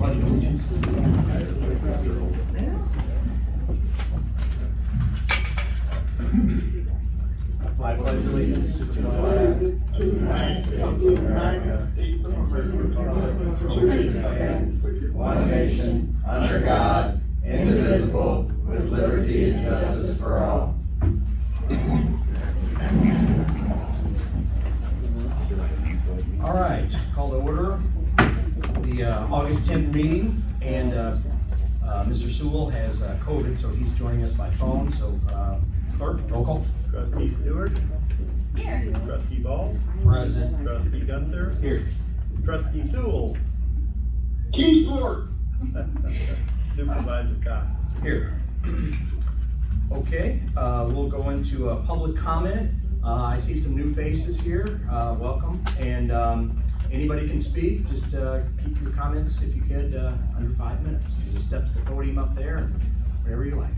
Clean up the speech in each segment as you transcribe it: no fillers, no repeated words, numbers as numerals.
pledge of allegiance. I pledge allegiance to the flag of the United States of America, which stands one nation, under God, indivisible, with liberty and justice for all. All right, call to order the August 10th meeting, and Mr. Sewell has COVID, so he's joining us by phone. So, clerk, roll call. Trustee Stewart. Here. Trustee Ball. Present. Trustee Gunther. Here. Trustee Sewell. Keyboard. Supervisor Cox. Here. Okay, we'll go into a public comment. I see some new faces here. Welcome. And anybody can speak. Just keep your comments, if you could, under 5 minutes. You just step to the podium up there, and whatever you like.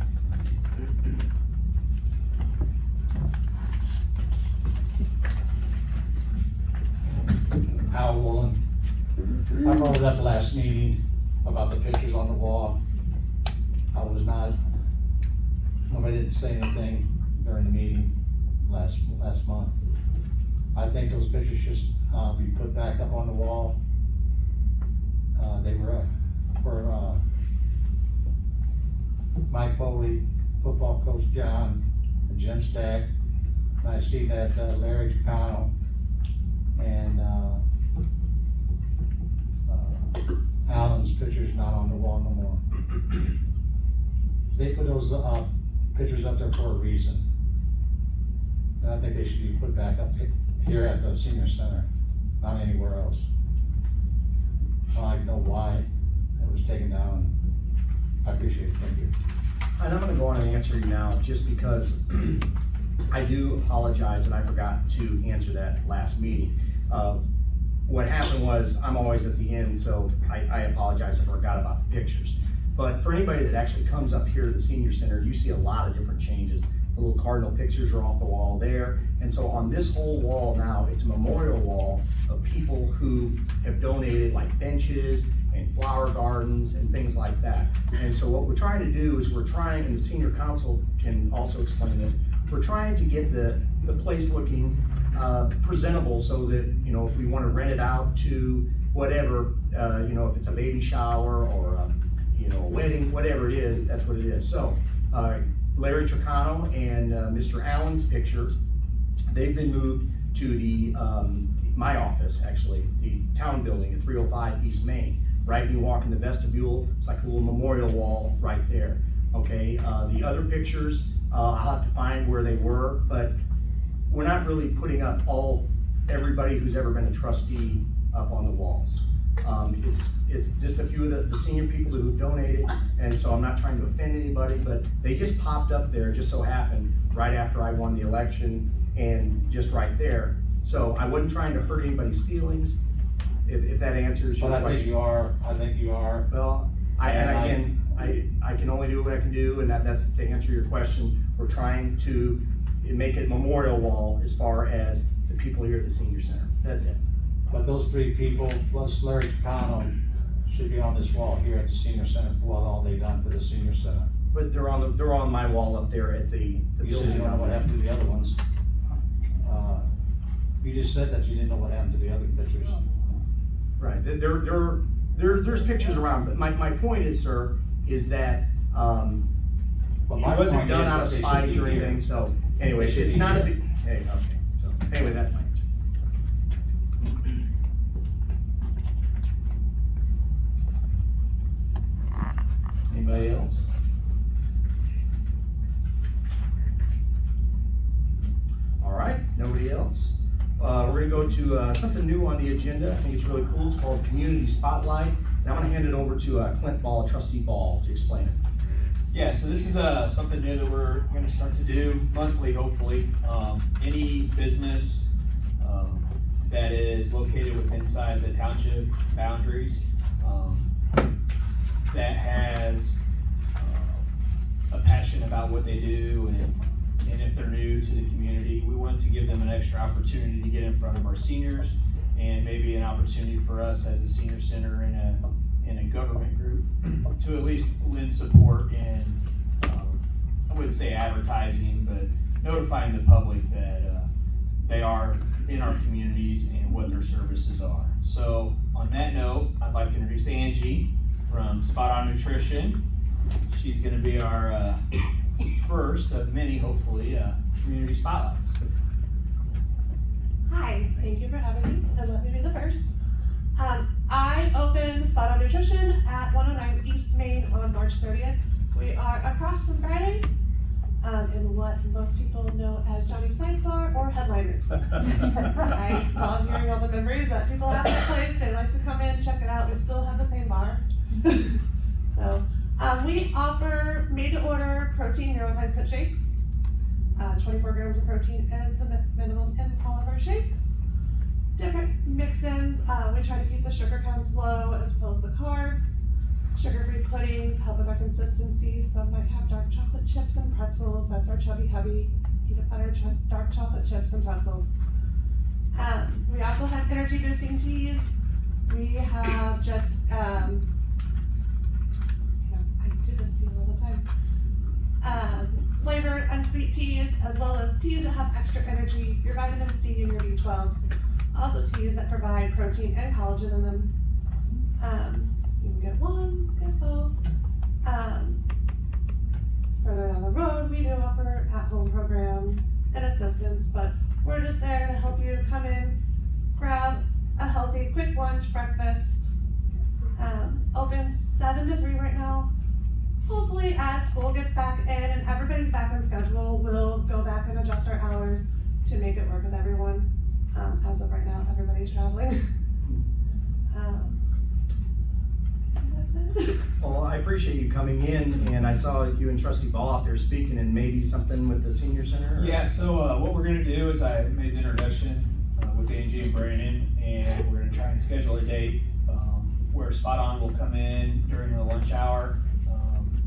Hal Woolen. I brought it up last meeting about the pictures on the wall. Nobody didn't say anything during the meeting last month. I think those pictures should be put back up on the wall. They were for Mike Foley, football coach John, and Jim Stack. And I see that Larry Chicano and Alan's picture's not on the wall no more. They put those pictures up there for a reason. And I think they should be put back up here at the senior center, not anywhere else. I know why it was taken down. I appreciate it, thank you. And I'm going to go on and answer you now, just because I do apologize and I forgot to answer that last meeting. What happened was, I'm always at the end, so I apologize if I forgot about the pictures. But for anybody that actually comes up here to the senior center, you see a lot of different changes. The little cardinal pictures are off the wall there. And so on this whole wall now, it's a memorial wall of people who have donated, like benches and flower gardens and things like that. And so what we're trying to do is and the senior council can also explain this, we're trying to get the place looking presentable, so that, you know, if we want to rent it out to whatever, you know, if it's a baby shower or a wedding, whatever it is, that's what it is. So Larry Chicano and Mr. Allen's picture, they've been moved to the my office, actually, the town building at 305 East Main. Right when you walk in the vestibule, it's like a little memorial wall right there. Okay, the other pictures, I'll have to find where they were, but we're not really putting up everybody who's ever been a trustee up on the walls. It's just a few of the senior people who donated, and so I'm not trying to offend anybody, but they just popped up there, just so happened, right after I won the election, and just right there. So I wasn't trying to hurt anybody's feelings, if that answers your question. But I think you are. Well, I can only do what I can do, and that's to answer your question. We're trying to make it a memorial wall as far as the people here at the senior center. That's it. But those three people, plus Larry Chicano, should be on this wall here at the senior center for all they've done for the senior center. But they're on my wall up there at the You said building. you don't know what happened to the other ones. You just said that you didn't know what happened to the other pictures. Right, there's pictures around, but my point is, sir, is that it wasn't done out of spite or anything, so anyway, it's not a big, okay, so anyway, that's my answer. Anybody else? All right, nobody else. We're gonna go to something new on the agenda. I think it's really cool. It's called Community Spotlight. And I'm gonna hand it over to Clint Ball, Trustee Ball, to explain it. Yeah, so this is something new that we're gonna start to do monthly, hopefully. Any business that is located within inside the township boundaries that has a passion about what they do, and if they're new to the community, we want to give them an extra opportunity to get in front of our seniors, and maybe an opportunity for us as a senior center in a government to at least lend support in, I wouldn't say advertising, but notifying the public that, they are in our communities and what their services are. So on that note, I'd like to introduce Angie from Spot On Nutrition. She's gonna be our, first of many, hopefully, community spotlights. Hi, thank you for having me, and let me be the first. I opened Spot On Nutrition at 109 East Main on March 30th. We are across from Fridays, in what most people know as Johnny's Sidebar or Headliners. I love hearing all the memories that people have at the place. They like to come in, check it out. We still have the same bar. So, we offer made-to-order protein neuro replacement shakes. 24 grams of protein is the minimum in all of our shakes. Different mix-ins, we try to keep the sugar counts low as well as the carbs. Sugar-free puddings help with our consistency. Some might have dark chocolate chips and pretzels. That's our chubby hubby. Peanut butter, dark chocolate chips and pretzels. We also have energy boosting teas. We have just, I do this to you all the time. Flavored unsweet teas, as well as teas that have extra energy, your vitamin C and your B12s. Also teas that provide protein and collagen in them. You can get one, get both. Further down the road, we do offer at-home programs and assistance, but we're just there to help you come in, grab a healthy, quick lunch, breakfast. Open 7 to 3 right now. Hopefully, as school gets back in and everybody's back on schedule, we'll go back and adjust our hours to make it work with everyone. As of right now, everybody's traveling. That's it. Well, I appreciate you coming in, and I saw you and Trustee Ball out there speaking, and maybe something with the senior center? Or? Yeah, so what we're gonna do is I made the introduction with Angie and Brandon, and we're gonna try and schedule a date where Spot On will come in during the lunch hour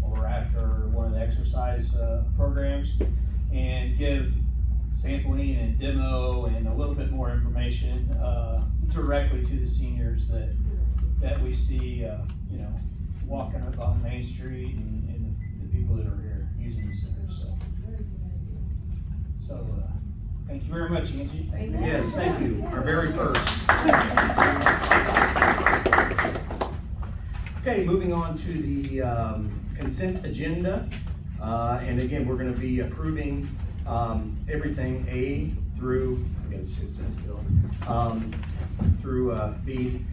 or after one of the exercise programs and give sampling and demo and a little bit more information directly to the seniors that we see, walking up on Main Street and the people that are here using the center. So thank you very much, Angie. Yes, thank you. Our very first. Okay, moving on to the consent agenda. And again, we're going to be approving everything A through, I gotta sit still, through B.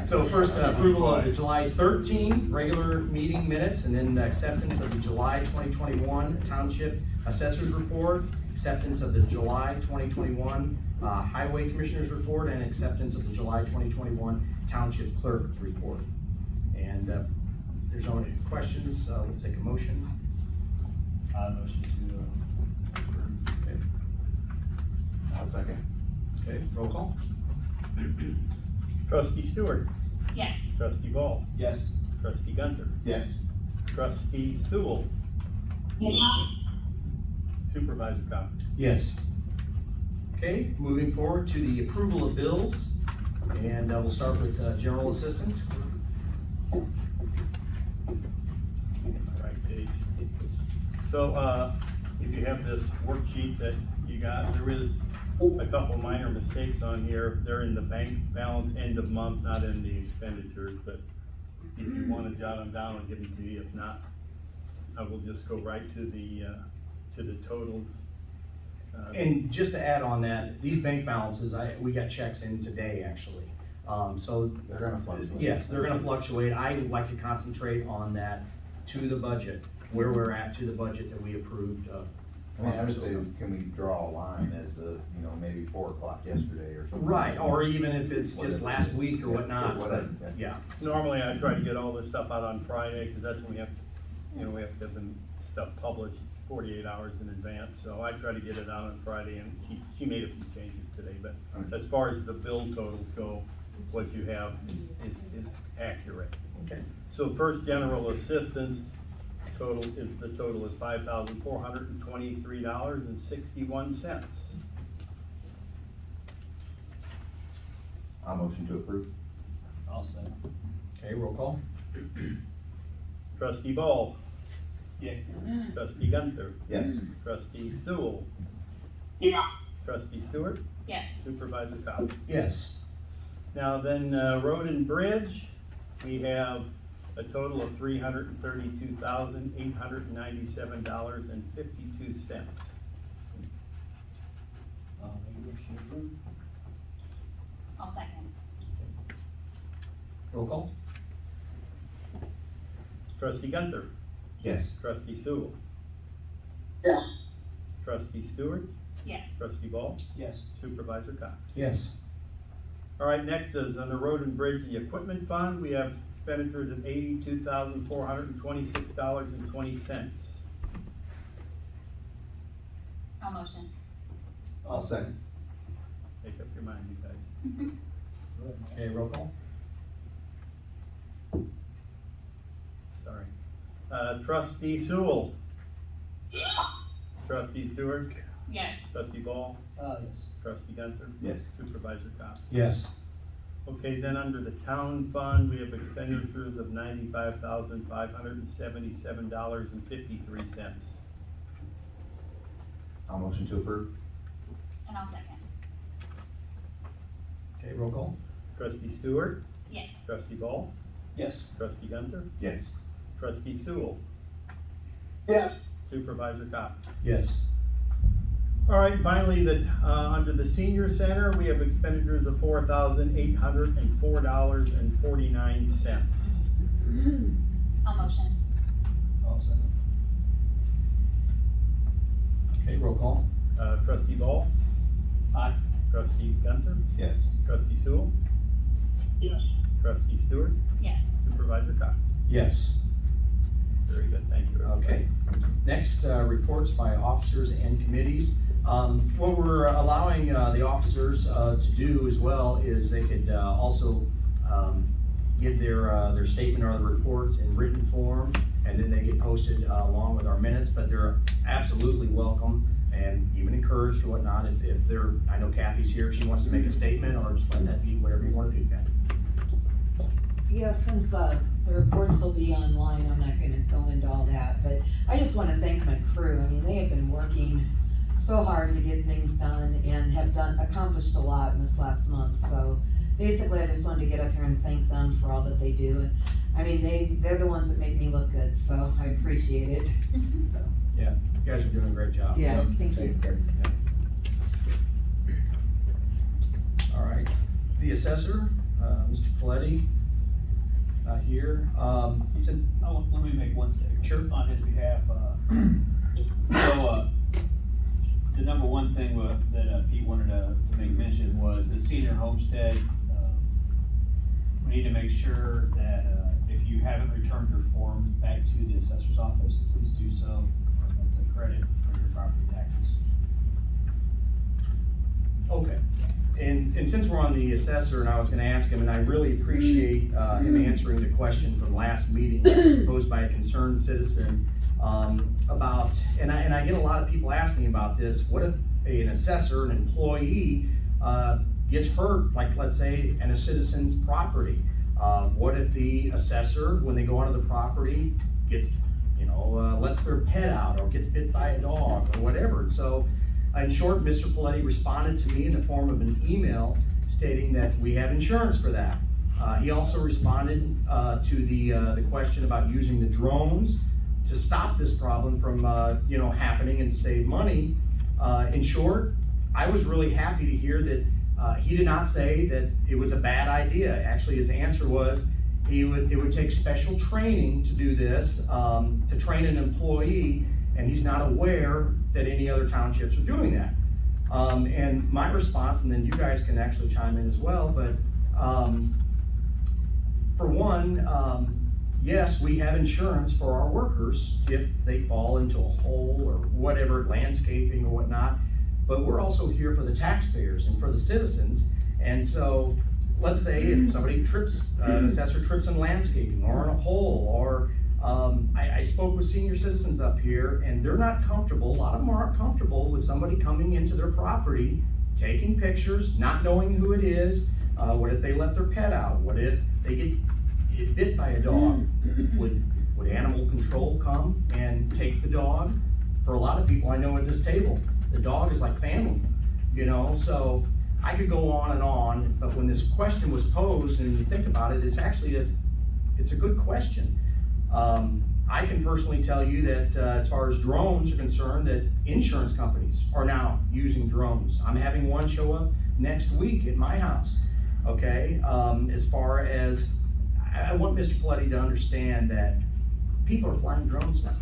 So first, approval of the July 13 regular meeting minutes, and then acceptance of the July 2021 Township Assessors Report, acceptance of the July 2021 Highway Commissioners Report, and acceptance of the July 2021 Township Clerk Report. And if there's no any questions, we'll take a motion. Motion to approve. Okay. I'll second. Okay, roll call. Trustee Stewart, Yes. Trustee Ball, Yes. Trustee Gunter, Yes. Trustee Sewell, Yes. Supervisor Cox. Yes. Okay, moving forward to the approval of bills, and we'll start with general assistance. All right, Paige. So, if you have this worksheet that you got, there is a couple minor mistakes on here. They're in the bank balance end of month, not in the expenditures, but if you want to jot them down, I'll give them to you. If not, I will just go right to the totals. And just to add on that, these bank balances, we got checks in today, actually. So, They're gonna fluctuate. yes, they're gonna fluctuate. I would like to concentrate on that to the budget, where we're at to the budget that we approved. I mean, I would say, can we draw a line as maybe 4 o'clock yesterday or something? Right, or even if it's just last week or whatnot, but, yeah. Normally, I try to get all this stuff out on Friday, because that's when we have to have the stuff published 48 hours in advance, so I try to get it out on Friday, and she made a few changes today, but as far as the bill totals go, what you have is accurate. Okay. So first, general assistance, the total is $5,423.61. I'll motion to approve. I'll say. Okay, roll call. Trustee Ball. Yeah. Trustee Gunther. Yes. Trustee Sewell. Yeah. Trustee Stewart. Yes. Supervisor Cox. Yes. Now then, road and bridge, we have a total of $332,897.52. I'll second. Roll call? Trustee Gunther. Yes. Trustee Sewell. Yes. Trustee Stewart. Yes. Trustee Ball. Yes. Supervisor Cox. Yes. All right, next is on the road and bridge, the equipment fund, we have expenditures of $82,426.20. I'll motion. I'll second. Make up your mind, you guys. Okay, roll call? Sorry. Trustee Sewell. Trustee Stewart. Yes. Trustee Ball. Yes. Trustee Gunther. Yes. Supervisor Cox. Yes. Okay, then under the town fund, we have expenditures of $95,577.53. I'll motion to approve. And I'll second. Okay, roll call? Trustee Stewart. Yes. Trustee Ball. Yes. Trustee Gunther. Yes. Trustee Sewell. Yes. Supervisor Cox. Yes. All right, finally, under the senior center, we have expenditures of $4,804.49. I'll motion. I'll second. Okay, roll call? Trustee Ball. Aye. Trustee Gunther. Yes. Trustee Sewell. Yes. Trustee Stewart. Yes. Supervisor Cox. Yes. Very good, thank you. everybody. Okay. Next, reports by officers and committees. What we're allowing the officers to do as well is they could also give their statement or the reports in written form, and then they get posted along with our minutes, but they're absolutely welcome and even encouraged or whatnot if they're, I know Kathy's here, if she wants to make a statement, or just let that be whatever you want to do, Kathy. Yeah, since the reports will be online, I'm not gonna go into all that, but I just wanna thank my crew. I mean, they have been working so hard to get things done and have accomplished a lot in this last month, so basically I just wanted to get up here and thank them for all that they do. And I mean, they're the ones that make me look good, so I appreciate it, so, Yeah, you guys are doing a great job. yeah, thank you. Thanks, Kevin. All right, the assessor, Mr. Coletti, not here. He said, Oh, let me make one statement. Sure. On his behalf, the number one thing that Pete wanted to make mention was the senior homestead. We need to make sure that, if you haven't returned your form back to the assessor's office, please do so. That's a credit for your property taxes. okay. And since we're on the assessor, and I was gonna ask him, and I really appreciate him answering the question from last meeting posed by a concerned citizen about, and I get a lot of people asking about this, what if an assessor, an employee, gets hurt, like let's say, in a citizen's property? What if the assessor, when they go onto the property, gets, lets their pet out, or gets bit by a dog, or whatever? So, in short, Mr. Paletti responded to me in the form of an email stating that we have insurance for that. He also responded to the question about using the drones to stop this problem from happening and to save money. In short, I was really happy to hear that he did not say that it was a bad idea. Actually, his answer was it would take special training to do this, to train an employee, and he's not aware that any other townships are doing that. And my response, and then you guys can actually chime in as well, but for one, yes, we have insurance for our workers if they fall into a hole or whatever, landscaping or whatnot, but we're also here for the taxpayers and for the citizens. And so let's say if somebody trips, an assessor trips in landscaping or in a hole, or I spoke with senior citizens up here, and they're not comfortable, a lot of them aren't comfortable with somebody coming into their property, taking pictures, not knowing who it is. What if they let their pet out? What if they get get bit by a dog, would animal control come and take the dog? For a lot of people I know at this table, the dog is like family, you know, so I could go on, but when this question was posed and you think about it, it's actually it's a good question. I can personally tell you that as far as drones are concerned, that insurance companies are now using drones. I'm having one show up next week at my house, okay? As far as, I want Mr. Paletti to understand that people are flying drones now.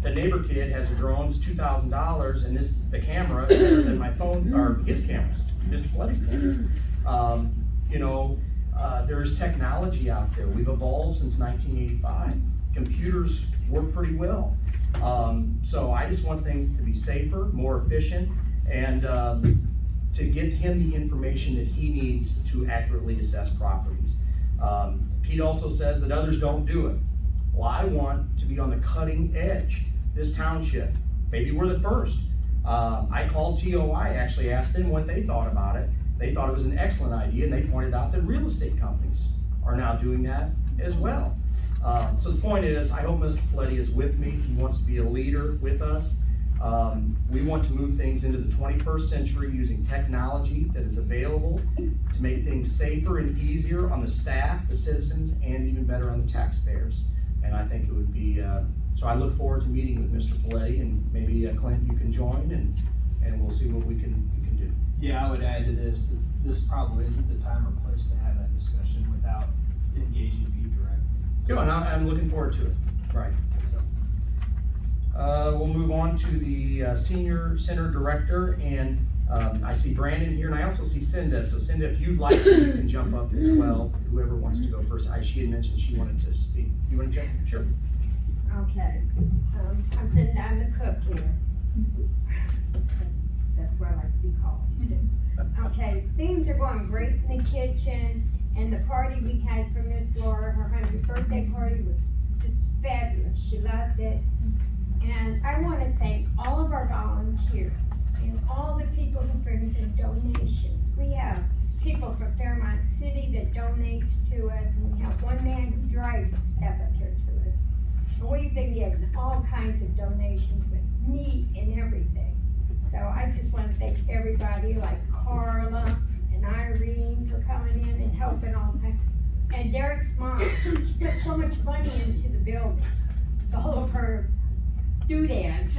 The neighbor kid has a drone, it's $2,000, and the camera is better than my phone, or his cameras, Mr. Paletti's cameras. You know, there's technology out there. We've evolved since 1985. Computers work pretty well. So I just want things to be safer, more efficient, and to get him the information that he needs to accurately assess properties. Pete also says that others don't do it. Well, I want to be on the cutting edge. This township, maybe we're the first. I called TOI, actually asked them what they thought about it. They thought it was an excellent idea, and they pointed out that real estate companies are now doing that as well. So the point is, I hope Mr. Paletti is with me. He wants to be a leader with us. We want to move things into the 21st century using technology that is available to make things safer and easier on the staff, the citizens, and even better on the taxpayers. And I think it would be, so I look forward to meeting with Mr. Paletti, and maybe Clint, you can join, and we'll see what we can do. Yeah, I would add to this, that this probably isn't the time or place to have that discussion without engaging Pete directly. Good, and I'm looking forward to it. Right. So, we'll move on to the Senior Center Director, and I see Brandon here, and I also see Cinda. So Cinda, if you'd like to, you can jump up as well. Whoever wants to go first. She had mentioned she wanted to speak. You want to jump? Sure. Okay, I'm sitting down the cook here. That's what I like to be called. Okay, things are going great in the kitchen, and the party we had for Miss Laura, her 100th birthday party was just fabulous. She loved it. And I want to thank all of our volunteers and all the people who brings in donations. We have people from Fairmont City that donates to us, and we have one man who drives the stuff up here to us. And we've been getting all kinds of donations with meat and everything. So I just want to thank everybody like Carla and Irene for coming in and helping all the time. And Derek's mom, she put so much money into the building, all of her doodads.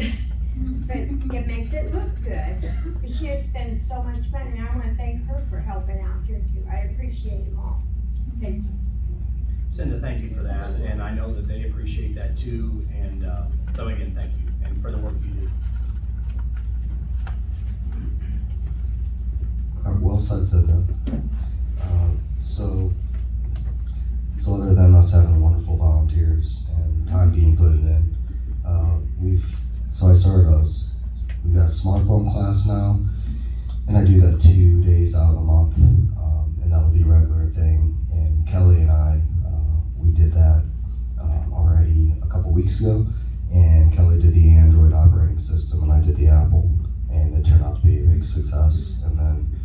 But it makes it look good. But she has spent so much money, and I want to thank her for helping out here too. I appreciate them all. Thank you. Cinda, thank you for that, and I know that they appreciate that too, and so again, thank you, and for the work you do. Well said, Cinda. So other than us having wonderful volunteers and time being put in, we've got a smartphone class now, and I do that 2 days out of the month, and that'll be a regular thing. And Kelly and I, we did that already a couple weeks ago, and Kelly did the Android operating system, and I did the Apple, and it turned out to be a big success. And then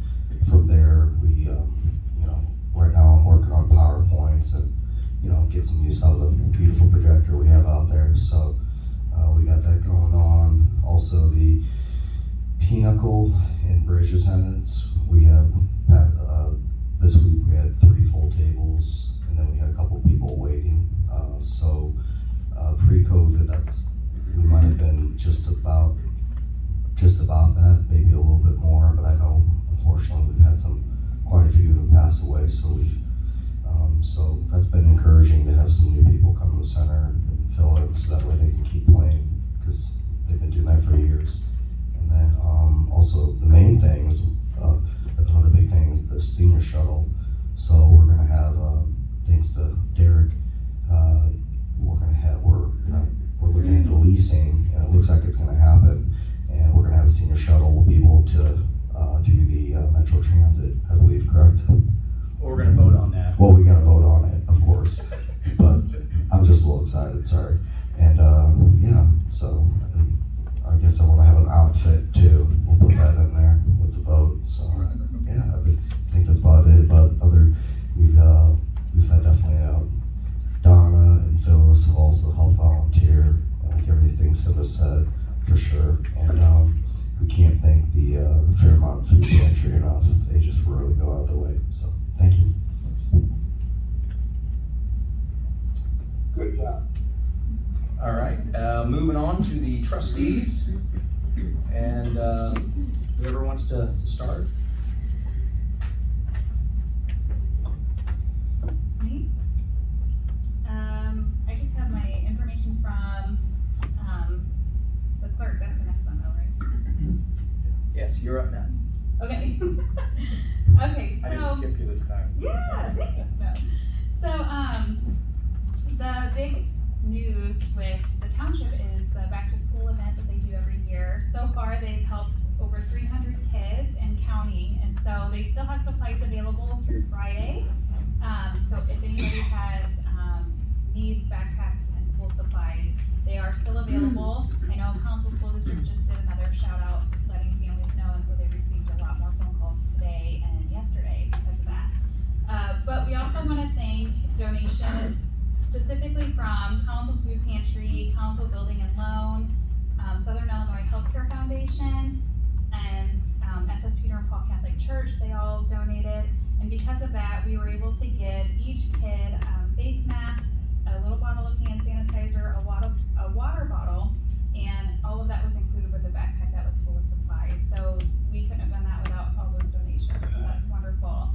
from there, we, right now I'm working on PowerPoints and, get some use out of the beautiful projector we have out there. So we got that going on. Also, the Pinnacle and bridge attendants, we have, this week we had 3 full tables, and then we had a couple people waiting. Pre-COVID, we might have been just about that, maybe a little bit more, but I know unfortunately we've had quite a few of them pass away, so that's been encouraging to have some new people come to the center and fill it, so that way they can keep playing, because they've been doing that for years. And then also the main thing is, another big thing is the senior shuttle. So we're gonna have, thanks to Derek, we're looking into leasing, and it looks like it's gonna happen, and we're gonna have a senior shuttle. We'll be able to do the Metro Transit, I believe, correct? Well, we're gonna vote on that. Well, we gotta vote on it, of course, but I'm just a little excited, sorry. And so I guess I wanna have an outfit too. We'll put that in there with the vote, so yeah, I think that's about it. But we've had definitely us have also helped volunteer, like everything Simba said, for sure. And we can't thank the Fairmont Food Pantry enough. They just really go out of their way. So thank you. Good job. All right, moving on to the trustees. And whoever wants to start. Me? I just have my information from, the clerk, that's the next one though, right? Yes, you're up now. Okay. Okay, I didn't so, skip you this time. yeah, thank you. No. So, the big news with the township is the back to school event that they do every year. So far, they've helped over 300 kids and counting, and so they still have supplies available through Friday. So if anybody has, needs backpacks and school supplies, they are still available. I know Council School District just did another shout out letting families know, and so they received a lot more phone calls today and yesterday because of that. But we also want to thank donations specifically from Council Food Pantry, Council Building and Loan, Southern Illinois Healthcare Foundation, and SS Peter and Paul Catholic Church. They all donated, and because of that, we were able to give each kid face masks, a little bottle of hand sanitizer, a water bottle, and all of that was included with a backpack that was full of supplies. So we couldn't have done that without all those donations, so that's wonderful.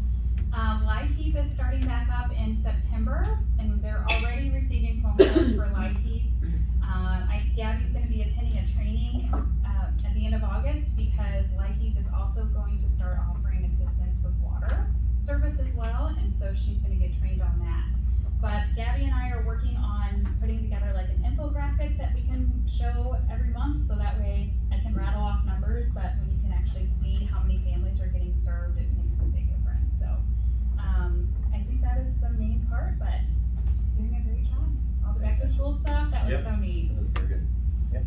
Live Heap is starting back up in September, and they're already receiving phone calls for Live Heap. Gabby's gonna be attending a training at the end of August because Live Heap is also going to start offering assistance with water service as well, and so she's gonna get trained on that. But Gabby and I are working on putting together like an infographic that we can show every month, so that way I can rattle off numbers, but when you can actually see how many families are getting served, it makes a big difference. So I think that is the main part, but doing a great job. All the back to school stuff, that was Yep. so neat. That was very good. Yep.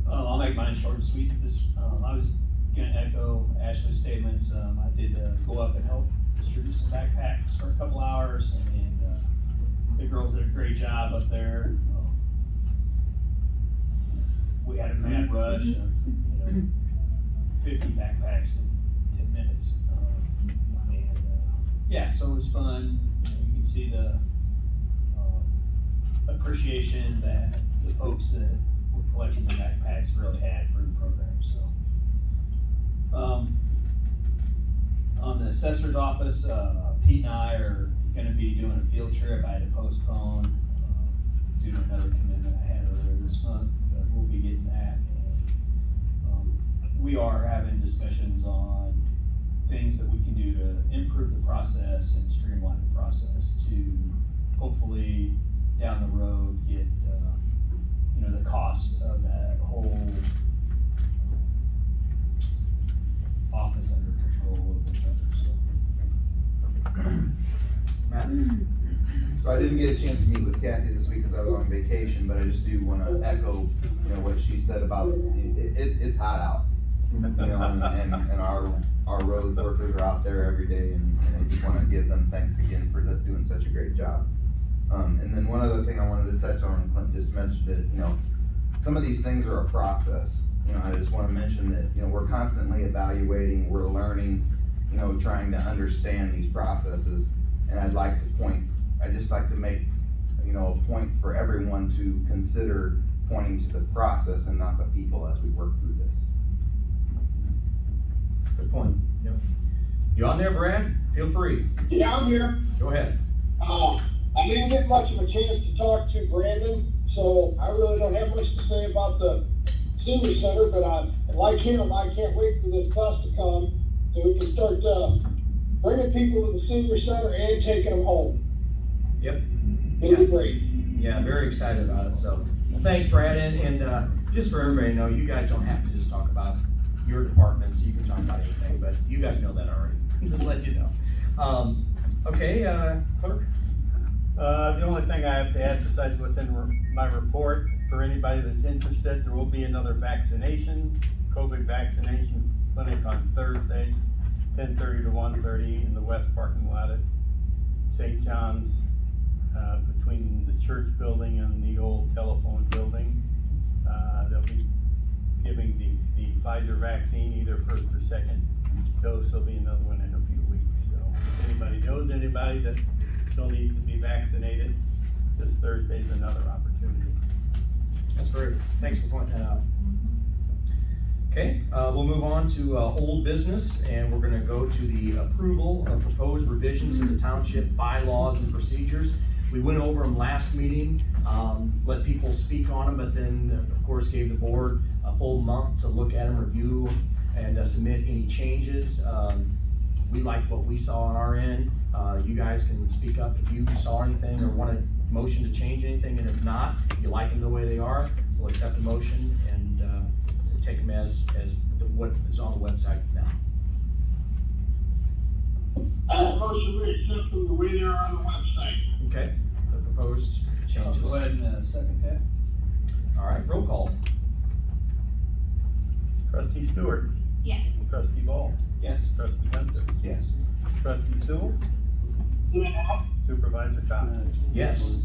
I'll make mine short and sweet. I was gonna echo Ashley's statements. I did go up and help distribute some backpacks for a couple hours, and the girls did a great job up there. We had a mad rush of 50 backpacks in 10 minutes. Yeah, so it was fun. You can see the appreciation that the folks that were collecting the backpacks really had for the program. So, on the assessor's office, Pete and I are going to be doing a field trip. I had to postpone due to another commitment I had earlier this month, but we'll be getting that. And, we are having discussions on things that we can do to improve the process and streamline the process to hopefully down the road get the cost of that whole office under control a little bit better. So. Matt? So I didn't get a chance to meet with Kathy this week because I was on vacation, but I just do want to echo, what she said about it's hot out. And our road workers are out there every day, and I just want to give them thanks again for doing such a great job. And then one other thing I wanted to touch on, Clint just mentioned it, some of these things are a process. I just want to mention that, we're constantly evaluating, we're learning, trying to understand these processes. And I'd just like to make, a point for everyone to consider pointing to the process and not the people as we work through this. Good point. Yep. You on there, Brad? Feel free. Yeah, I'm here. Go ahead. I didn't get much of a chance to talk to Brandon, so I really don't have much to say about the senior center, but like him, I can't wait for this bus to come so we can start bringing people to the senior center and taking them home. Yep. It'll be great. Yeah, very excited about it. So, thanks, Brad. And just for everybody to know, you guys don't have to just talk about your departments. You can talk about anything, but you guys know that already. Just let you know. Okay, clerk. The only thing I have to add besides what's in my report, for anybody that's interested, there will be another COVID vaccination clinic on Thursday, 10:30 to 1:30 in the west parking lot at St. John's, between the church building Pfizer vaccine, either first or second dose. There'll be another one in a few weeks. So if anybody knows anybody that still needs to be vaccinated, this Thursday's another opportunity. That's great. Thanks for pointing that out. Okay, we'll move on to old business, and we're gonna go to the approval of proposed revisions to the township bylaws and procedures. We went over them last meeting, let people speak on them, but then, of course, gave the board a full month to look at them, review, and submit any changes. We liked what we saw on our end. You guys can speak up if you saw anything or want a motion to change anything, and if not, if you like them the way they are, we'll accept the motion and to take them as what is on the website now. Motion we accept them the way they are on the website. Okay, the proposed changes. Go ahead and second that. All right, roll call. Trustee Stewart, Yes. Trustee Ball, Yes. Trustee Hunter, Yes. Trustee Sewell, Supervisor Cox. Yes.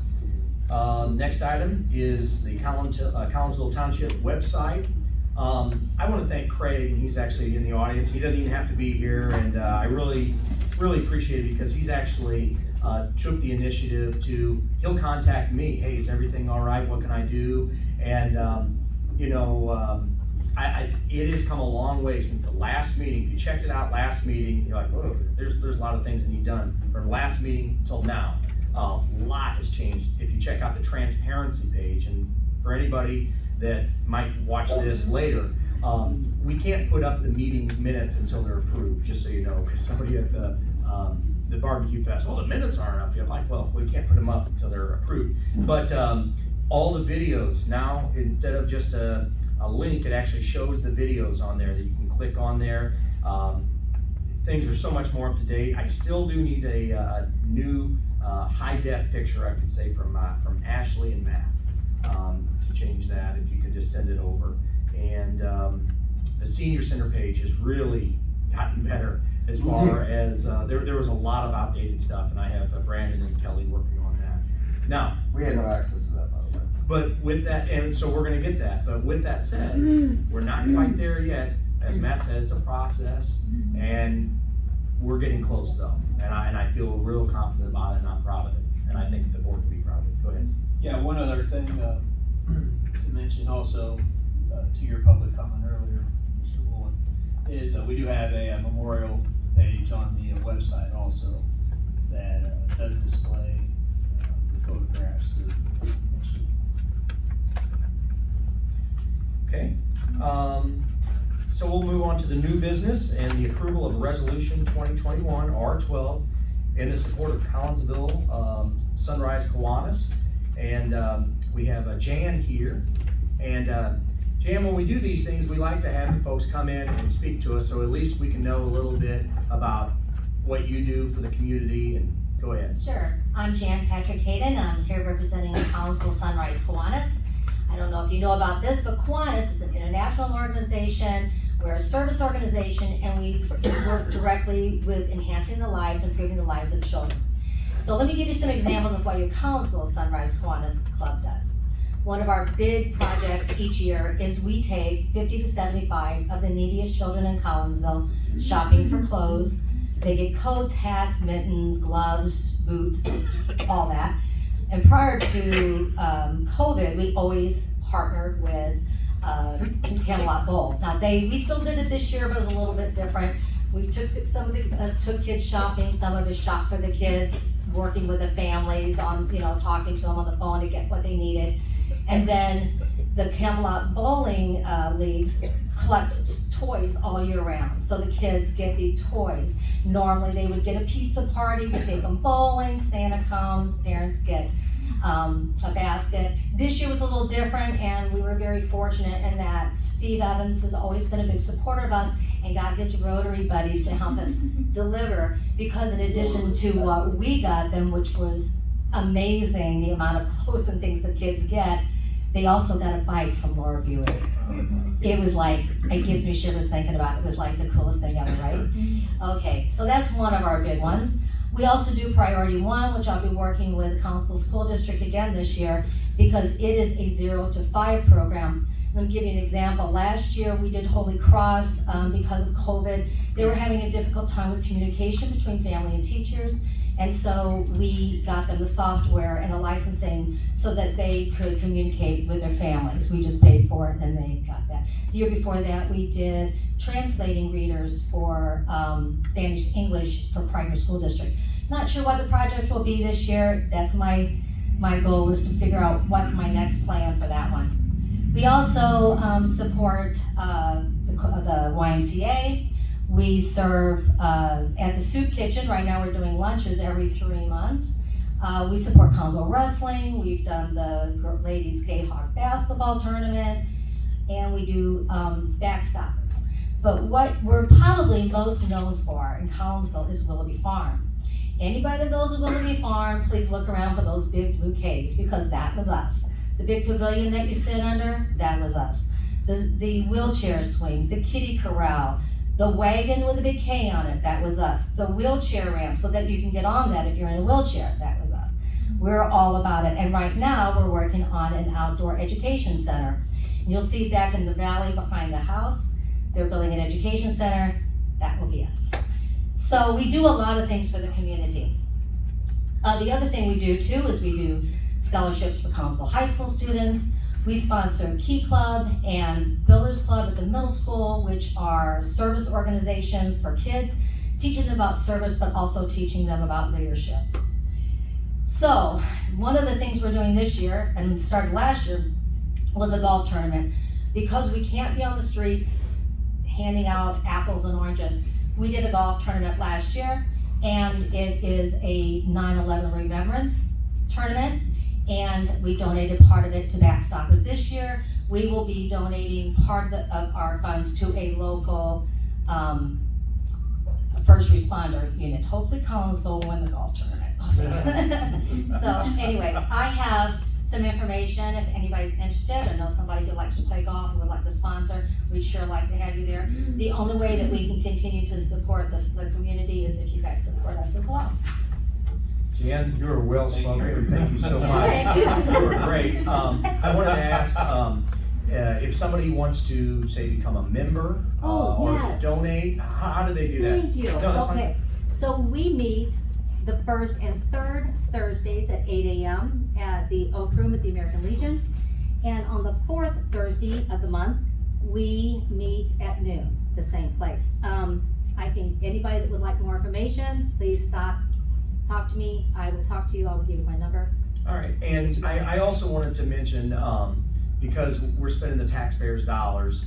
Next item is the Collinsville Township website. I want to thank Craig, and he's actually in the audience. He doesn't even have to be here, and I really appreciate it because he's actually took the initiative to, he'll contact me, hey, is everything all right? What can I do? And, it has come a long way since the last meeting. If you checked it out last meeting, you're like, whoa, there's a lot of things that need done. From last meeting till now, a lot has changed. If you check out the transparency page, and for anybody that might watch this later, we can't put up the meeting minutes until they're approved, just so you know, because somebody at the barbecue fest, well, the minutes aren't up yet. I'm like, well, we can't put them up until they're approved. But all the videos now, instead of just a link, it actually shows the videos on there that you can click on there. Things are so much more up to date. I still do need a new high def picture, I could say, from Ashley and Matt, to change that, if you could just send it over. And the senior center page has really gotten better as far as, there was a lot of outdated stuff, and I have Brandon and Kelly working on that. Now, We had no access to that, by the way. but with that, and so we're gonna get that, but with that said, we're not quite there yet. As Matt said, it's a process, and we're getting close though. And I feel real confident about it, and I'm proud of it, and I think the board will be proud of it. Go ahead. Yeah, one other thing to mention also, to your public comment earlier, Mr. Woolen, is we do have a memorial page on the website also that does display the photographs that you mentioned. Okay, so we'll move on to the new business and the approval of resolution 2021 R12 in the support of Collinsville Sunrise Kiwanis. And we have Jan here. And Jan, when we do these things, we like to have the folks come in and speak to us, so at least we can know a little bit about what you do for the community. And go ahead. Sure. I'm Jan Patrick Hayden, and I'm here representing Collinsville Sunrise Kiwanis. I don't know if you know about this, but Kiwanis is an international organization. We're a service organization, and we work directly with enhancing the lives, improving the lives of children. So let me give you some examples of what your Collinsville Sunrise Kiwanis Club does. One of our big projects each year is we take 50 to 75 of the neediest children in Collinsville shopping for clothes. They get coats, hats, mittens, gloves, boots, all that. And prior to COVID, we always partnered with Camelot Bowl. Now we still did it this year, but it was a little bit different. We took us took kids shopping. Some of us shopped for the kids, working with the families on, talking to them on the phone to get what they needed. And then the Camelot Bowling leagues collect toys all year round. So the kids get the toys. Normally they would get a pizza party, we take them bowling, Santa comes, parents get a basket. This year was a little different, and we were very fortunate in that Steve Evans has always been a big supporter of us and got his Rotary buddies to help us deliver, because in addition to what we got them, which was amazing, the amount of clothes and things the kids get, they also got a bike from Laura Buick. It was like, it gives me shivers thinking about it. It was like the coolest thing ever, right? Okay, so that's one of our big ones. We also do Priority 1, which I'll be working with Collinsville School District again this year, because it is a 0 to 5 program. Let me give you an example. Last year, we did Holy Cross, because of COVID. They were having a difficult time with communication between family and teachers. And so we got them the software and the licensing so that they could communicate with their families. We just paid for it and they got that. The year before that, we did translating readers for Spanish, English for Primer School District. Not sure what the project will be this year. That's my goal, is to figure out what's my next plan for that one. We also support the YMCA. We serve at the soup kitchen. Right now we're doing lunches every 3 months. We support Collinsville Wrestling. We've done the ladies Gayhawk basketball tournament, and we do Backstoppers. But what we're probably most known for in Collinsville is Willoughby Farm. Anybody that goes to Willoughby Farm, please look around for those big blue caves, because that was us. The big pavilion that you sit under, that was us. The wheelchair swing, the kiddie corral, the wagon with a big K on it, that was us. The wheelchair ramp, so that you can get on that if you're in a wheelchair, that was us. We're all about it. And right now, we're working on an outdoor education center. And you'll see back in the valley behind the house, they're building an education center. That will be us. So we do a lot of things for the community. The other thing we do too is we do scholarships for Collinsville High School students. We sponsor Key Club and Builders Club at the middle school, which are service organizations for kids, teaching them about service, but also teaching them about leadership. So one of the things we're doing this year, and started last year, was a golf tournament. Because we can't be on the streets handing out apples and oranges, we did a golf tournament last year, and it is a 9/11 remembrance tournament, and we donated part of it to Backstoppers. This year, we will be donating part of our funds to a local first responder unit. Hopefully Collinsville will win the golf tournament. So anyway, I have some information if anybody's interested or knows somebody who likes to play golf and would like to sponsor. We'd sure like to have you there. The only way that we can continue to support the community is if you guys support us as well. Jan, you were well spoken. Thank you so much. Thanks. You were great. I wanted to ask if somebody wants to, say, become a member or yes. donate, how do they do that? Thank you. No, that's fine. Okay, so we meet the first and third Thursdays at 8 a.m. at the Oak Room at the American Legion. And on the fourth Thursday of the month, we meet at noon, the same place. I think anybody that would like more information, please stop, talk to me. I will talk to you. I will give you my number. All right, and I also wanted to mention, because we're spending the taxpayers' dollars,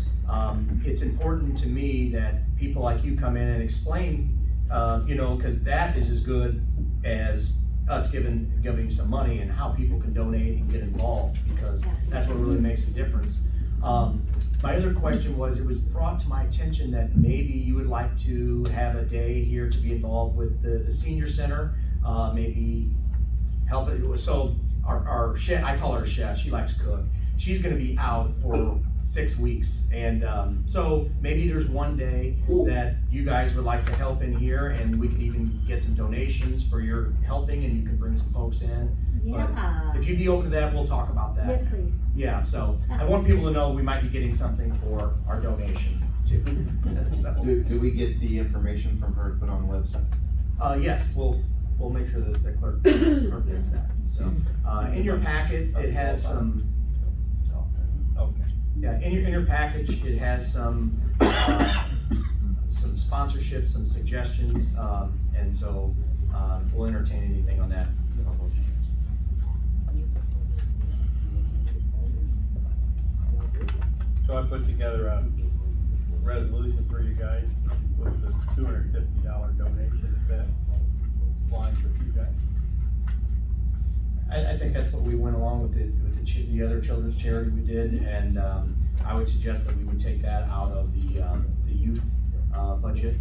it's important to me that people like you come in and explain, because that is as good as us giving you some money, and how people can donate and get involved, because that's what really makes a difference. My other question was, it was brought to my attention that maybe you would like to have a day here to be involved with the senior center, maybe help it. So our chef, I call her a chef, she likes to cook. She's gonna be out for 6 weeks, and so maybe there's one day that you guys would like to help in here, and we could even get some donations for your helping, and you can bring some folks in. Yeah. But if you'd be open to that, we'll talk about that. Yes, please. Yeah, so I want people to know we might be getting something for our donation too. So, Do we get the information from her to put on the website? yes, we'll make sure that the clerk gets that. So in your packet, it has some. Okay. Yeah, in your package, it has some sponsorships, some suggestions, and so we'll entertain anything on that. So I put together a resolution for you guys with the $250 donation. Is that fine with you guys? I think that's what we went along with the other children's charity we did, and I would suggest that we would take that out of the youth budget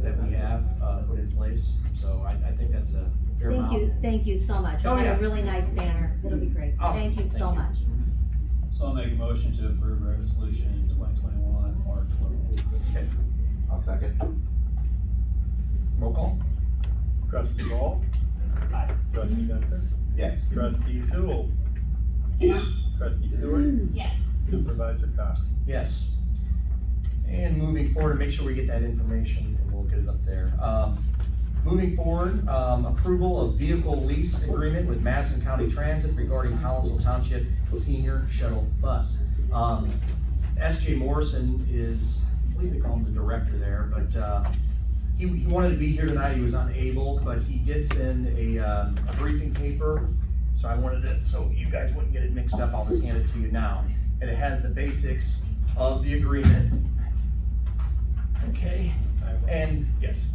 that we have put in place. So I think that's a fair amount. Thank you so much. Oh, I yeah. have a really nice banner. It'll be great. Awesome. Thank you so much. So I'll make a motion to approve resolution 2021 R12. Okay. I'll second. Roll call. Trustee Ball? Aye. Trustee Gunter? Yes. Trustee Sewell? Yes. Trustee Stewart? Yes. Supervisor Cox. Yes. And moving forward, make sure we get that information and we'll get it up there. Moving forward, approval of vehicle lease agreement with Madison County Transit regarding Collinsville Township Senior Shuttle Bus. S.J. Morrison is, I believe they call him the director there, but he wanted to be here tonight. He was unable, but he did send a briefing paper. So I wanted to, so you guys wouldn't get it mixed up, I'll just hand it to you now. And it has the basics of the agreement. Okay, and yes.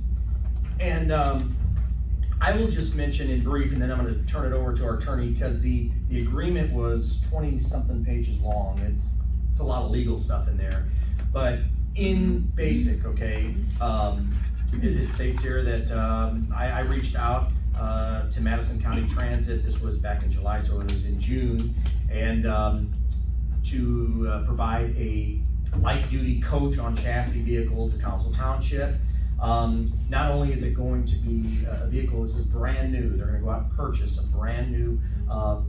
And I will just mention in brief, and then I'm gonna turn it over to our attorney, because the agreement was 20-something pages long. It's a lot of legal stuff in there. But in basic, okay, it states here that I reached out to Madison County Transit. This was back in July, so it was in June, and to provide a light-duty coach on chassis vehicle to Collinsville Township. Not only is it going to be a vehicle, this is brand new. They're gonna go out and purchase a brand new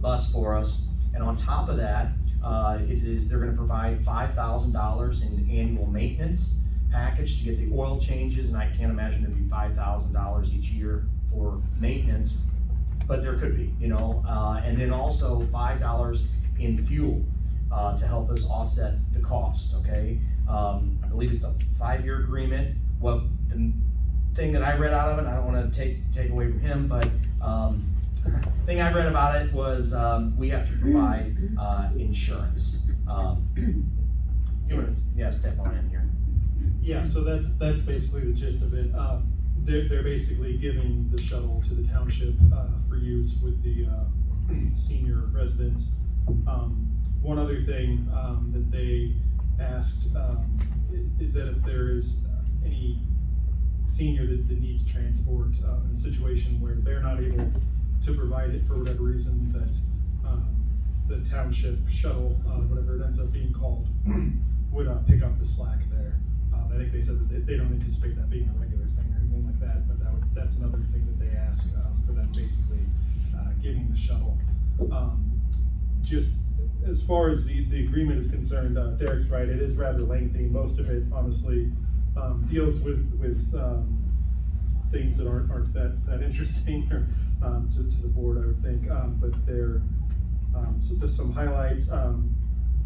bus for us, and on top of that, they're gonna provide $5,000 in annual maintenance package to get the oil changes, and I can't imagine it'd be $5,000 each year for maintenance, but there could be, you know, and then also $5 in fuel to help us offset the cost, okay? I believe it's a 5-year agreement. What the thing that I read out of it, I don't wanna take away from him, but thing I read about it was we have to provide insurance. You wanna, step on in here. Yeah, so that's basically the gist of it. They're basically giving the shuttle to the township for use with the senior residents. One other thing that they asked is that if there is any senior that needs transport in a situation where they're not able to provide it for whatever reason, that the township shuttle, whatever it ends up being called, would pick up the slack there. I think they said that they don't anticipate that being a regular thing or anything like that, but that's another thing that they ask for them basically giving the shuttle. Just as far as the agreement is concerned, Derek's right, it is rather lengthy. Most of it honestly deals with things that aren't that interesting or, to the board, I would think, but there so just some highlights.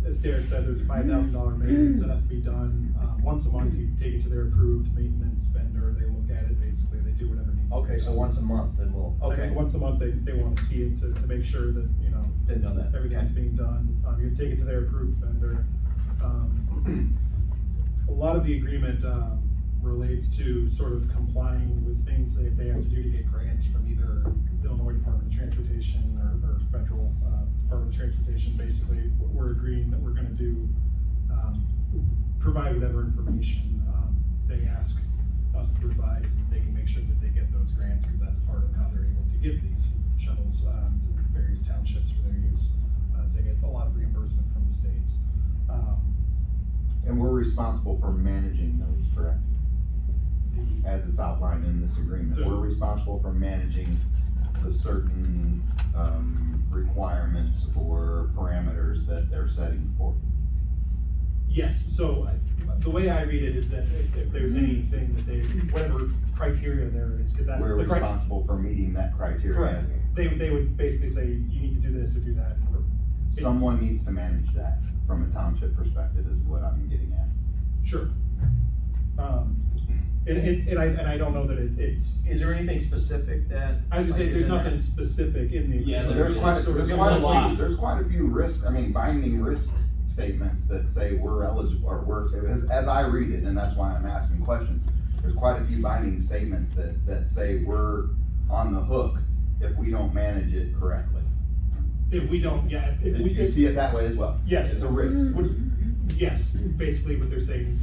As Derek said, there's $5,000 maintenance that has to be done once a month. You take it to their approved maintenance vendor, they look at it, basically they do whatever needs to be Okay, so done. once a month, then we'll, I okay. think once a month they want to see it to make sure that, you know, Didn't know that. everything's being done. You take it to their approved vendor. A lot of the agreement relates to sort of complying with things that they have to do to get grants from either Illinois Department of Transportation or federal Department of Transportation. Basically, we're agreeing that we're going to do provide whatever information they ask us to provide, so that they can make sure that they get those grants, because that's part of how they're able to give these shuttles to various townships for their use, as they get a lot of reimbursement from the states. And we're responsible for managing those, correct? As it's outlined in this agreement, we're responsible for managing the certain requirements or parameters that they're setting forth. Yes, so the way I read it is that if there's anything that they, whatever criteria there is, because that's. We're responsible for meeting that criteria. Correct. They would basically say, you need to do this or do that. Someone needs to manage that from a township perspective is what I'm getting at. Sure. And I don't know that it's. Is there anything specific that? I was gonna say, there's nothing specific in the. Yeah, agreement. There's quite a few risk, binding risk statements that say we're eligible, or as I read it, and that's why I'm asking questions. There's quite a few binding statements that say we're on the hook if we don't manage it correctly. If we don't, yeah, if we. You see it that way as well? Yes. It's a risk. Yes, basically what they're saying is.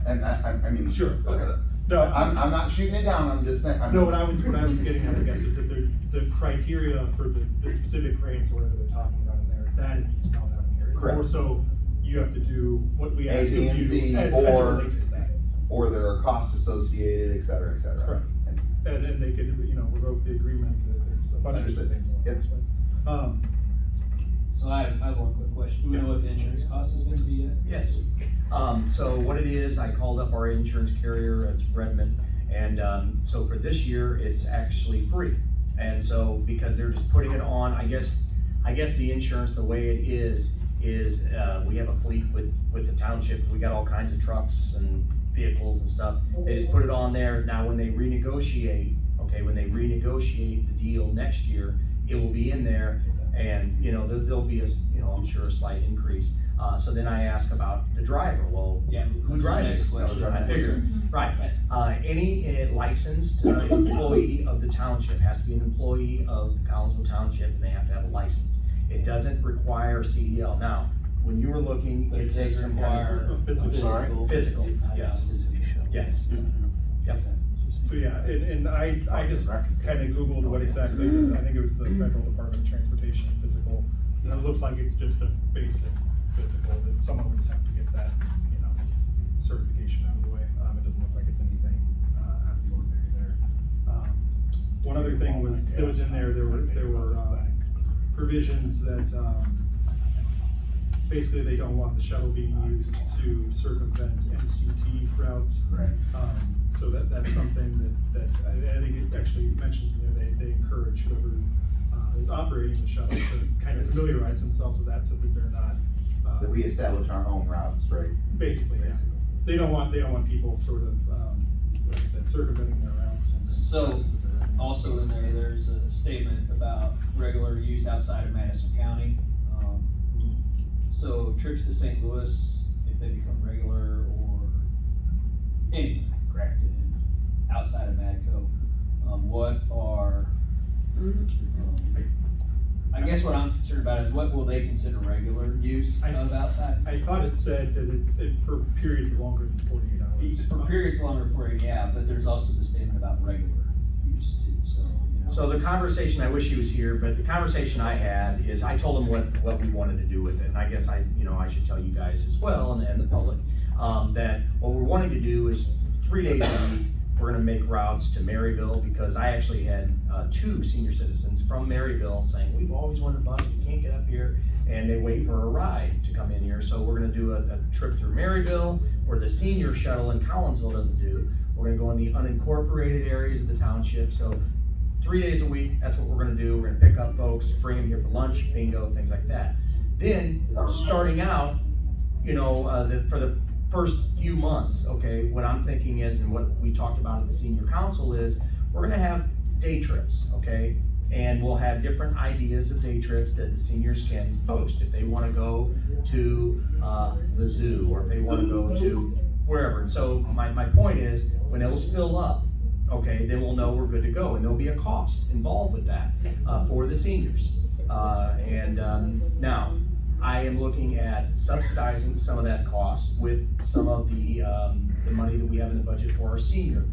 And I mean. Sure. Okay. No, I'm not shooting it down, I'm just saying. No, what I was getting at, I guess, is that the criteria for the specific grants or whatever they're talking about in there, that isn't spelled out in here. It's Correct. more so, you have to do what we ask of A, B, and you C, as it relates to that. or there are costs associated, et cetera, et cetera. Correct. And they could, revoke the agreement, there's a bunch of different things along Yep. this way. So I have one quick question. Do we know what the insurance cost is gonna be yet? Yes. So what it is, I called up our insurance carrier, it's Redmond, and, so for this year, it's actually free. And so, because they're just putting it on, I guess the insurance, the way it is, we have a fleet with the township, we got all kinds of trucks and vehicles and stuff. They just put it on there. Now, when they renegotiate, the deal next year, it will be in there, and, there'll be I'm sure a slight increase. So then I ask about the driver. Well, Yeah. who drives it? I figured, right. Any licensed employee of the township has to be an employee of Collinsville Township, and they have to have a license. It doesn't require CDL. Now, when you were looking, it takes some kind of physical, yes. Yes. Yep. So yeah, and I just kind of Googled what exactly, I think it was the Federal Department of Transportation physical. And it looks like it's just a basic physical, that someone would just have to get that, certification out of the way. It doesn't look like it's anything out of the ordinary there. One other thing was, that was in there were provisions that, basically they don't want the shuttle being used to circumvent MCT routes. Right. So that's something that I think it actually mentions in there, they encourage whoever is operating the shuttle to kind of familiarize themselves with that so that they're not. That we establish our own routes, right? Basically, yeah. They don't want people sort of, like I said, circumventing their routes. So, also in there, there's a statement about regular use outside of Madison County. So trips to St. Louis, if they become regular, or any Grafton, outside of Madco, what are, I guess what I'm concerned about is what will they consider regular use of outside? I thought it said that it for periods longer than 48 hours. For periods longer than 48, yeah, but there's also the statement about regular use too, so. So the conversation, I wish he was here, but the conversation I had is, I told him what we wanted to do with it, and I guess I should tell you guys as well, and the public, that what we're wanting to do is 3 days a week, we're gonna make routes to Maryville, because I actually had 2 senior citizens from Maryville saying, we've always wanted a bus, we can't get up here, and they wait for a ride to come in here. So we're gonna do a trip through Maryville, where the senior shuttle in Collinsville doesn't do. We're gonna go in the unincorporated areas of the township, so 3 days a week, that's what we're gonna do. We're gonna pick up folks, bring them here for lunch, bingo, things like that. Then, starting out, for the first few months, okay, what I'm thinking is, and what we talked about at the senior council is, we're gonna have day trips, okay? And we'll have different ideas of day trips that the seniors can post. If they wanna go to the zoo, or if they wanna go to wherever. And so my point is, when those fill up, okay, then we'll know we're good to go, and there'll be a cost involved with that for the seniors. Now, I am looking at subsidizing some of that cost with some of the money that we have in the budget for our senior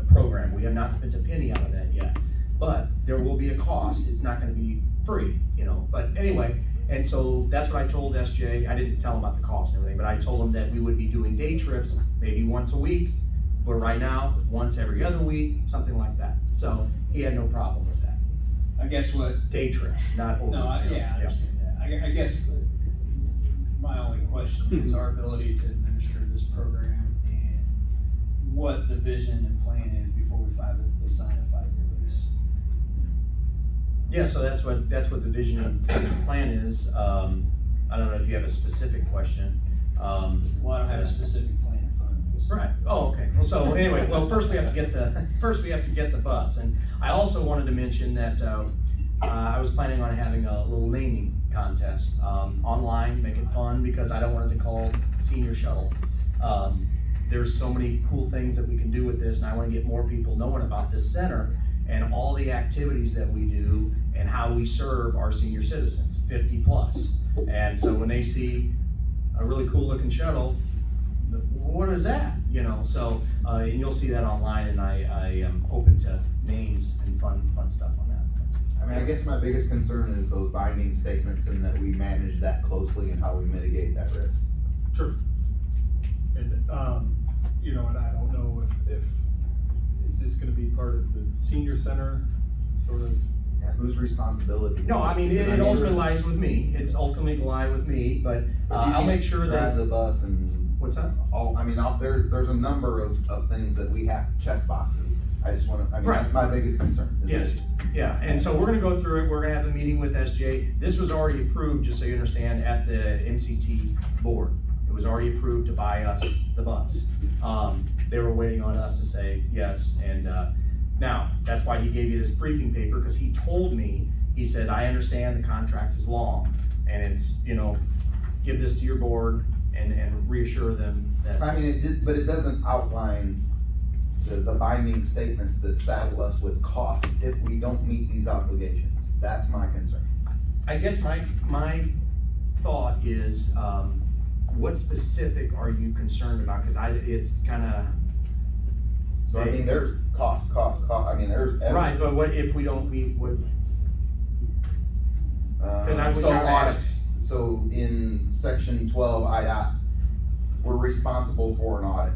program. We have not spent a penny out of that yet, but there will be a cost. It's not gonna be free, but anyway, and so that's what I told SJ. I didn't tell him about the cost and everything, but I told him that we would be doing day trips, maybe once a week, but right now, once every other week, something like that. So he had no problem with that. I guess what. Day trips, not over. No, I understand that. I guess my only question is our ability to administer this program, and what the vision and plan is before we sign a 5-year lease. Yeah, so that's what the vision and plan is. I don't know if you have a specific question. Well, I don't have a specific plan in front of us. Right. Oh, okay. Well, so anyway, first we have to get the bus, and I also wanted to mention that I was planning on having a little naming contest online, make it fun, because I don't want it to call Senior Shuttle. There's so many cool things that we can do with this, and I want to get more people knowing about this center and all the activities that we do and how we serve our senior citizens, 50 plus. And so when they see a really cool looking shuttle, what is that? So and you'll see that online, and I am open to names and fun stuff on that. I mean, I guess my biggest concern is those binding statements, and that we manage that closely and how we mitigate that risk. Sure. And, and I don't know if is this gonna be part of the senior center, sort of Yeah, whose responsibility? No, I mean, it ultimately lies with me, it's ultimately lie with me, but, I'll make sure Drive that, the bus and. what's that? There's a number of things that we have to check boxes. I just wanna, Right. that's my biggest concern. is Yes, that- yeah, and so we're gonna go through it, we're gonna have a meeting with SJ. This was already approved, just so you understand, at the MCT board. It was already approved to buy us the bus. They were waiting on us to say yes, and, now, that's why he gave you this briefing paper, because he told me, he said, I understand the contract is long, and it's, give this to your board and reassure them that. I mean, but it doesn't outline the binding statements that saddle us with costs if we don't meet these obligations. That's my concern. I guess my thought is, what specific are you concerned about? Cause it's kinda. So I mean, there's cost, I mean, there's. Right, but what if we don't meet what? Cause I was So trying to ask. audits, so in section 12 IDOT, we're responsible for an audit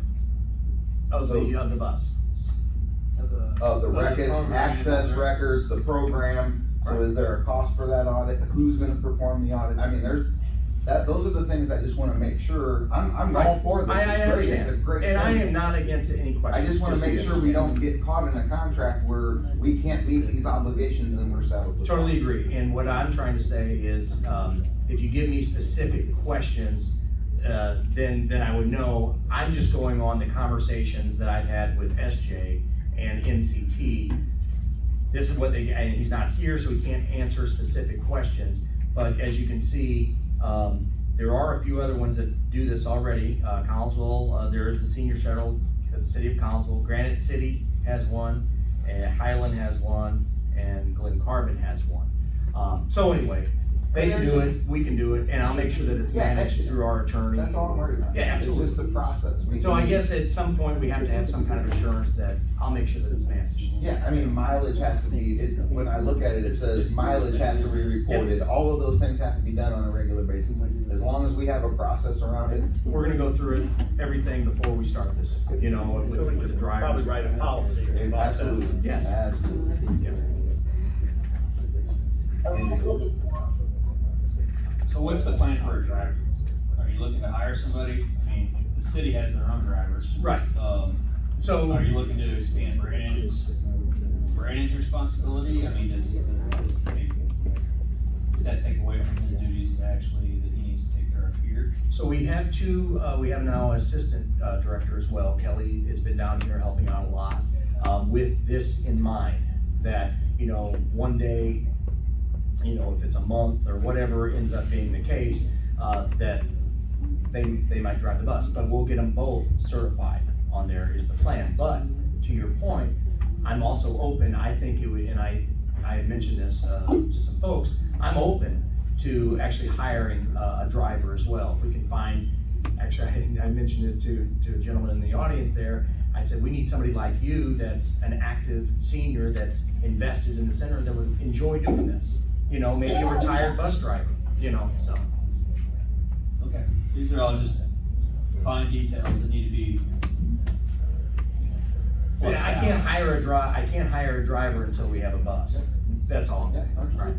Of the bus. of the records, access records, the program. So is there a cost for that audit? Who's gonna perform the audit? I mean, those are the things I just wanna make sure, I'm all for this, I it's great, it's a understand, great and I thing. am not against any question. I just wanna make sure we don't get caught in a contract where we can't meet these obligations and we're saddled with. Totally costs. agree, and what I'm trying to say is, if you give me specific questions, then I would know. I'm just going on the conversations that I've had with SJ and NCT. This is what and he's not here, so he can't answer specific questions, but as you can see, there are a few other ones that do this already. Collinsville, there is the senior shuttle, the city of Collinsville. Granite City has one, and Highland has one, and Glen Carbon has one. So anyway, they can do it, we can do it, and I'll make sure that it's managed through our attorney. That's all I'm worried about. Yeah, absolutely. It's just the process. So I guess at some point, we have to have some kind of assurance that I'll make sure that it's managed. Yeah, I mean, mileage has to be, when I look at it, it says mileage has to be reported. All of those things have to be done on a regular basis. As long as we have a process around it. We're gonna go through everything before we start this, with the drivers. Probably write a policy about that. Absolutely. Yes. Absolutely. So what's the plan for a driver? Are you looking to hire somebody? I mean, the city has their own drivers. Right. So. Are you looking to expand Brandon's responsibility? I mean, does that take away from his duties that he needs to take care of here? So we have we have now an assistant director as well. Kelly has been down here helping out a lot, with this in mind, that, one day, if it's a month or whatever ends up being the case, that they might drive the bus, but we'll get them both certified on there is the plan. But to your point, I'm also open, I think it would, and I had mentioned this to some folks, I'm open to actually hiring a driver as well. If we can find, actually I mentioned it to a gentleman in the audience there, I said, we need somebody like you that's an active senior that's invested in the center that would enjoy doing this. Maybe a retired bus driver, so. Okay, these are all just fine details that need to be. Yeah, I can't hire a driver until we have a bus. That's all I'm saying. Right.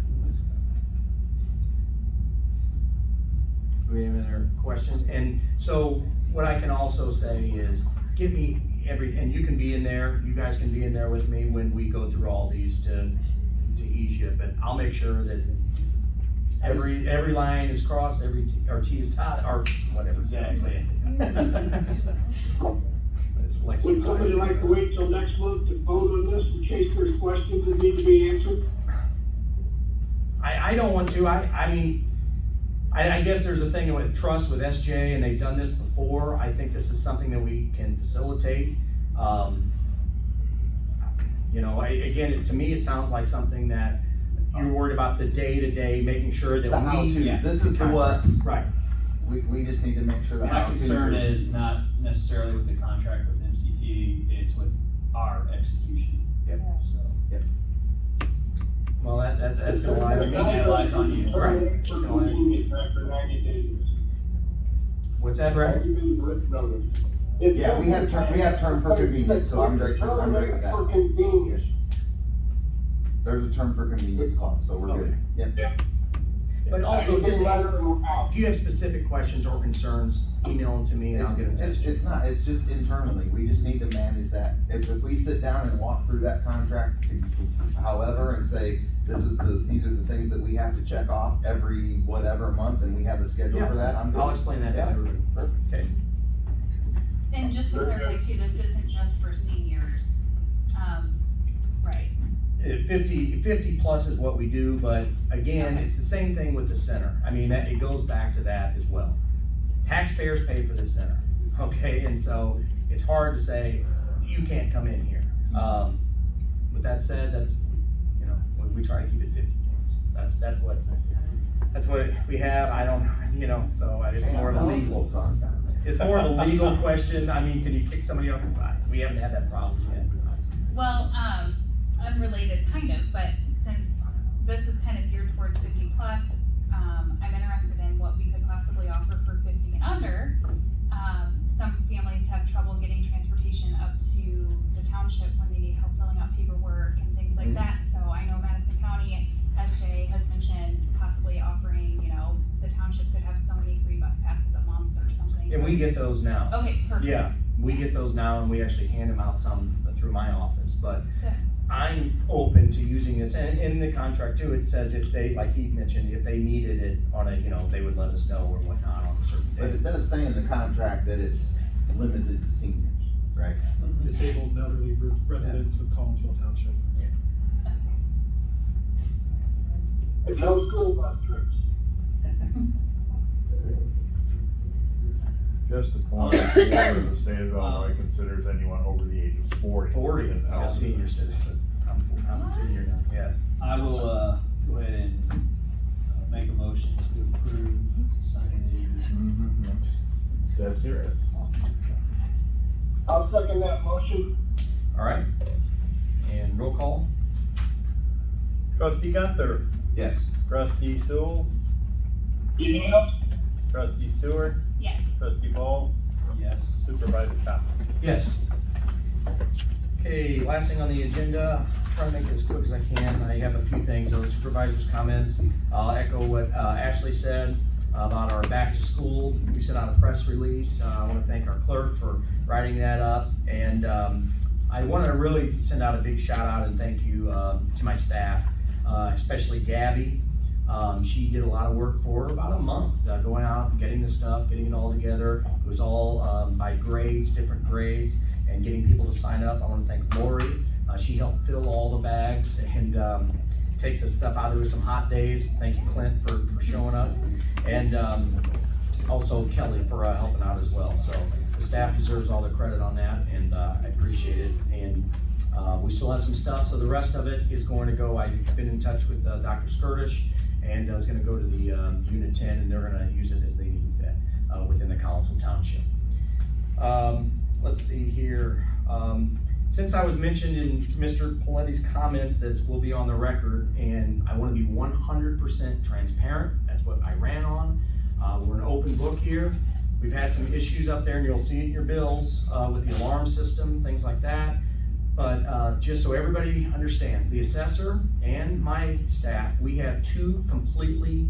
Do we have any other questions? And so what I can also say is, give me and you can be in there, you guys can be in there with me when we go through all these to ease you, but I'll make sure that every line is crossed, every T is dotted, or whatever. Exactly. Would somebody like to wait till next month to vote on this in case there's questions that need to be answered? I don't want to, I guess there's a thing with trust with SJ, and they've done this before. I think this is something that we can facilitate. Again, to me, it sounds like something that you're worried about the day-to-day, making sure It's that the how-to. we. This is the what. Right. We just need to make sure that. My concern is not necessarily with the contract with MCT, it's with our execution. Yep. So. Yep. Well, that's gonna lie on me, Yeah, it lies on you. Right. For convenience after 90 days. What's that, Brad? Yeah, we have term for convenience, so I'm great with that. For convenience. there's a term for convenience clause, so we're good. Yep. But also, Just just, letter them out. if you have specific questions or concerns, email them to me and I'll get them to you. It's not, it's just internally, we just need to manage that. If we sit down and walk through that contract however, and say, these are the things that we have to check off every whatever month, and we have a schedule for that, I'm good. I'll explain that to Yeah. everybody. Okay. And just to clarify too, this isn't just for seniors, right? 50 plus is what we do, but again, it's the same thing with the center. I mean, it goes back to that as well. Taxpayers pay for the center, okay? And so it's hard to say, you can't come in here. With that said, that's, you know, we try to keep it 50 plus. That's what we have. I don't, you know, so it's more of a legal. It's more of a legal question. I mean, can you kick somebody off? We haven't had that problem yet. Well, unrelated kind of, but since this is kind of geared towards 50 plus, I'm interested in what we could possibly offer for 50 and under. Some families have trouble getting transportation up to the township when they need help filling out paperwork and things like that. So I know Madison County, SJ has mentioned possibly offering, you know, the township could have so many free bus passes a month or something. And we get those now. Okay, perfect. Yeah, we get those now, and we actually hand them out some through my office, but Good. I'm open to using this, and in the contract too, it says if they, like he mentioned, if they needed it on a, you know, they would let us know or whatnot on a certain But day. it does say in the contract that it's limited to seniors, right? Disabled and elderly residents of Collinsville Township. It's no school bus trips. Just a point, the state of Illinois considers anyone over the age of 40. 40 as is a eligible. senior citizen. I'm a senior now, yes. I will, go ahead and make a motion to approve signing the. Dead serious. I'll second that motion. All right, and roll call? Trustee Gunther, Yes. trustee Sewell, Yes. trustee Stewart, Yes. trustee Ball, Yes. supervisor Chop. Yes. Okay, last thing on the agenda, try to make this quick as I can. I have a few things, those supervisors' comments. I'll echo what Ashley said about our back to school. We sent out a press release. I want to thank our clerk for writing that up. And I want to really send out a big shout out and thank you to my staff, especially Gabby. She did a lot of work for about a month, going out, getting the stuff, getting it all together. It was all by grades, different grades, and getting people to sign up. I want to thank Lori. She helped fill all the bags and take the stuff out. There were some hot days. Thank you, Clint, for showing up. And also Kelly for helping out as well. So the staff deserves all the credit on that, and I appreciate it. And we still have some stuff, so the rest of it is going to go. I've been in touch with Dr. Skirtish, and it's going to go to the Unit 10, and they're going to use it as they need fit within the Collinsville Township. Let's see here. Since I was mentioned in Mr. Paletti's comments that will be on the record, and I want to be 100% transparent. That's what I ran on. We're an open book here. We've had some issues up there, and you'll see it in your bills with the alarm system, things like that. But just so everybody understands, the assessor and my staff, we have two completely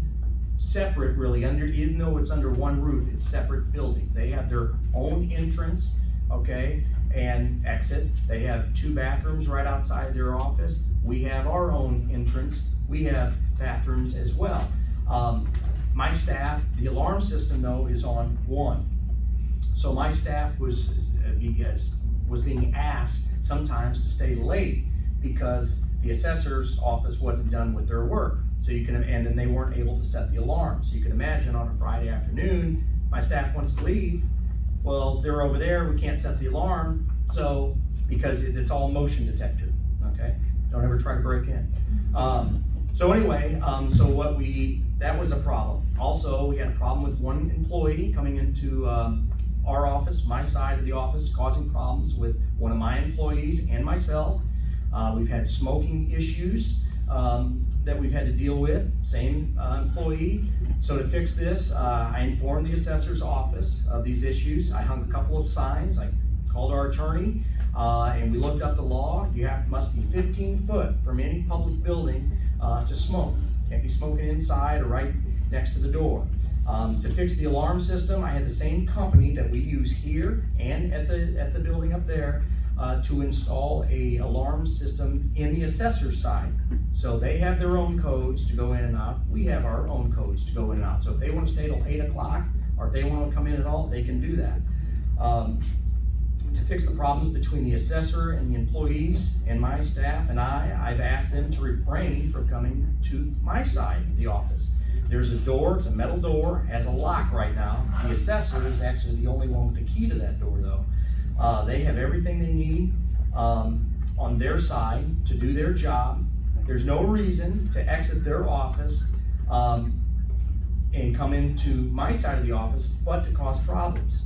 separate, really, even though it's under one roof, it's separate buildings. They have their own entrance, okay, and exit. They have two bathrooms right outside their office. We have our own entrance. We have bathrooms as well. My staff, the alarm system though, is on one. So my staff was being asked sometimes to stay late because the assessor's office wasn't done with their work. So you can, and then they weren't able to set the alarm. So you can imagine on a Friday afternoon, my staff wants to leave. Well, they're over there, we can't set the alarm. So, because it's all motion detector, okay? Don't ever try to break in. So anyway, that was a problem. Also, we had a problem with one employee coming into our office, my side of the office, causing problems with one of my employees and myself. We've had smoking issues that we've had to deal with, same employee. So to fix this, I informed the assessor's office of these issues. I hung a couple of signs. I called our attorney. And we looked up the law, must be 15 foot from any public building, to smoke. Can't be smoking inside or right next to the door. To fix the alarm system, I had the same company that we use here and at the building up there, to install a alarm system in the assessor's side. So they have their own codes to go in and out. We have our own codes to go in and out. So if they want to stay till 8 o'clock, or if they want to come in at all, they can do that. To fix the problems between the assessor and the employees and my staff and I've asked them to refrain from coming to my side of the office. There's a door, it's a metal door, has a lock right now. The assessor is actually the only one with the key to that door though. They have everything they need on their side to do their job. There's no reason to exit their office and come into my side of the office, but to cause problems.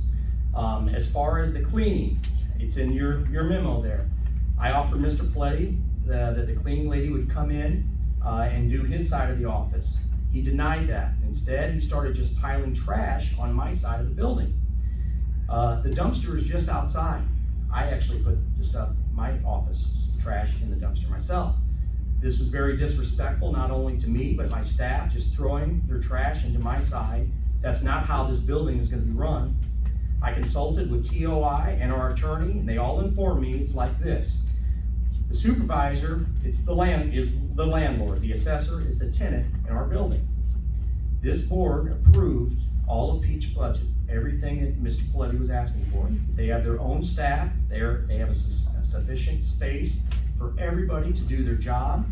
As far as the cleaning, it's in your memo there. I offered Mr. Pletty that the cleaning lady would come in and do his side of the office. He denied that. Instead, he started just piling trash on my side of the building. The dumpster is just outside. I actually put the stuff, my office trash, in the dumpster myself. This was very disrespectful, not only to me, but my staff, just throwing their trash into my side. That's not how this building is going to be run. I consulted with TOI and our attorney, and they all informed me it's like this. The supervisor is the landlord. The assessor is the tenant in our building. This board approved all of Peach's budget, everything that Mr. Paletti was asking for. They have their own staff. They have a sufficient space for everybody to do their job.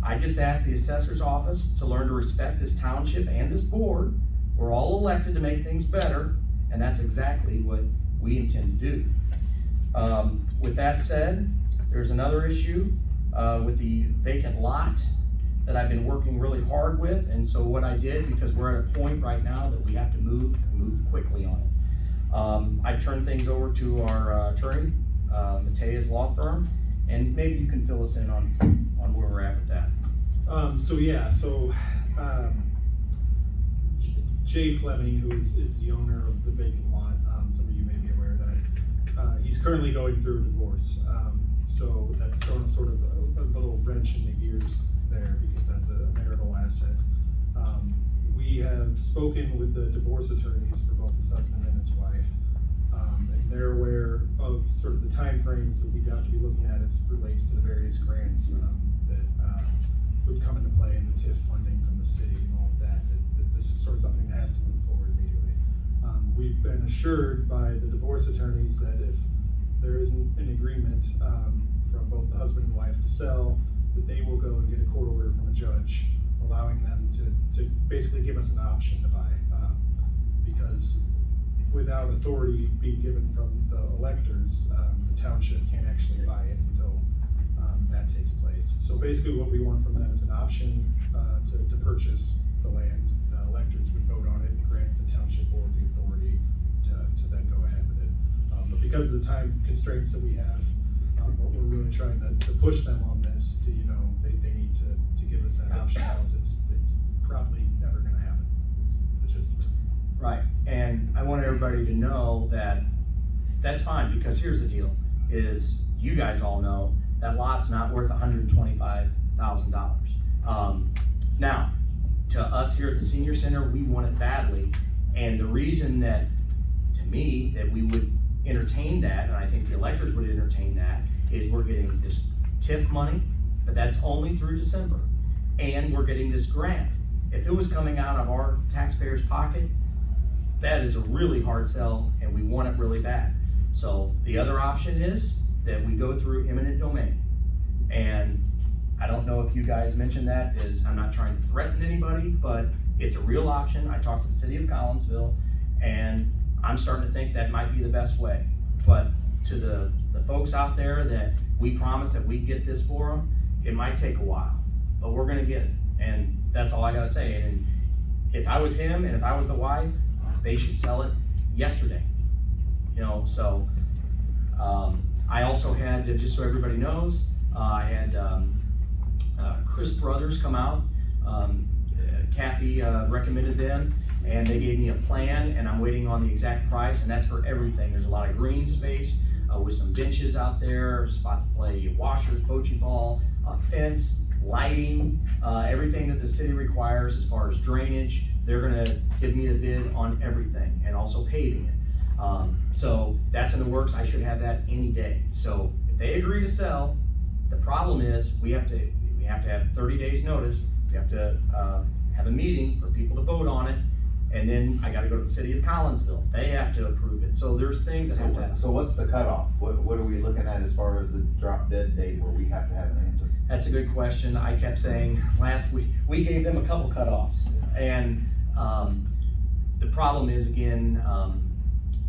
I just asked the assessor's office to learn to respect this township and this board. We're all elected to make things better, and that's exactly what we intend to do. With that said, there's another issue with the vacant lot that I've been working really hard with, and so what I did, because we're at a point right now that we have to move quickly on it. I've turned things over to our attorney, Matea's law firm, and maybe you can fill us in on where we're at with that. Jay Fleming, who is the owner of the vacant lot, some of you may be aware of that, he's currently going through a divorce. So that's throwing sort of a little wrench in the gears there, because that's a marital asset. We have spoken with the divorce attorneys for both his husband and his wife, and they're aware of sort of the timeframes that we've got to be looking at as relates to the various grants that would come into play in the TIF funding from the city and all of that this is sort of something that has to move forward immediately. We've been assured by the divorce attorneys that if there isn't an agreement from both the husband and wife to sell, that they will go and get a court order from a judge allowing them to basically give us an option to buy, because without authority being given from the electors, the township can't actually buy it until that takes place. So basically what we want from them is an option to purchase the land. The electors would vote on it and grant the township board the authority to then go ahead with it. But because of the time constraints that we have, what we're really trying to push them on this to, they need to give us that option, else it's probably never gonna happen. It's the gist of it. Right, and I want everybody to know that that's fine, because here's the deal, is you guys all know that lot's not worth $125,000. Now, to us here at the senior center, we want it badly, and the reason that, to me, that we would entertain that, and I think the electors would entertain that, is we're getting this TIF money, but that's only through December, and we're getting this grant. If it was coming out of our taxpayers' pocket, that is a really hard sell, and we want it really bad. So the other option is that we go through eminent domain. And I don't know if you guys mentioned that, I'm not trying to threaten anybody, but it's a real option. I talked to the city of Collinsville, and I'm starting to think that might be the best way. But to the folks out there that we promised that we'd get this for them, it might take a while, but we're gonna get it. And that's all I gotta say. And if I was him and if I was the wife, they should sell it yesterday. So I also had, just so everybody knows, I had Chris Brothers come out. Kathy recommended them, and they gave me a plan, and I'm waiting on the exact price, and that's for everything. There's a lot of green space. with some benches out there, spot to play washers, bocce ball, a fence, lighting, everything that the city requires as far as drainage. They're gonna give me the bid on everything and also paving it. So that's in the works. I should have that any day. So if they agree to sell, the problem is we have to have 30 days notice. We have to have a meeting for people to vote on it. And then I gotta go to the city of Collinsville. They have to approve it. So there's things that have to happen. So what's the cutoff? What are we looking at as far as the drop dead date where we have to have an answer? That's a good question. I kept saying last week, we gave them a couple cutoffs. And the problem is, again,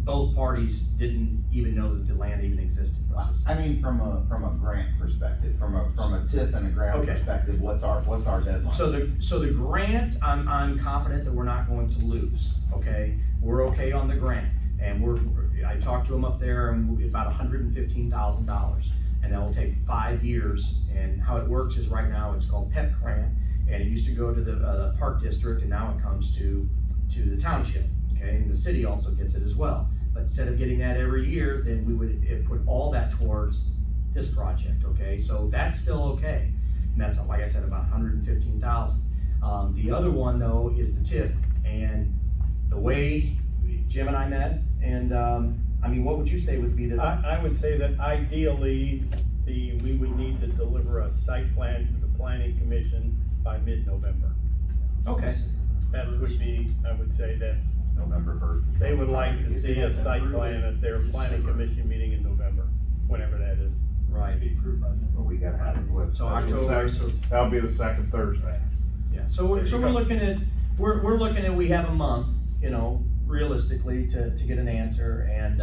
both parties didn't even know that the land even existed. I mean, from a grant perspective, from a TIF and a grant Okay. perspective, what's our deadline? So the grant, I'm confident that we're not going to lose, okay? We're okay on the grant, and I talked to them up there, and about $115,000, and that will take 5 years. And how it works is right now it's called PEP grant, and it used to go to the park district, and now it comes to the township, okay? And the city also gets it as well. But instead of getting that every year, then we would put all that towards this project, okay? So that's still okay. And that's, like I said, about $115,000. The other one though is the TIF, and the way Jim and I met, and I mean, what would you say would be the? I would say that ideally, we would need to deliver a site plan to the planning commission by mid-November. Okay. That would be, I would say that's, November 1st. they would like to see a site plan at their planning commission meeting in November, whenever that is. Right. But we gotta have it. So October, so, That'll be the second Thursday. yeah, so we're looking at, we're looking at, we have a month, you know, realistically to get an answer, and,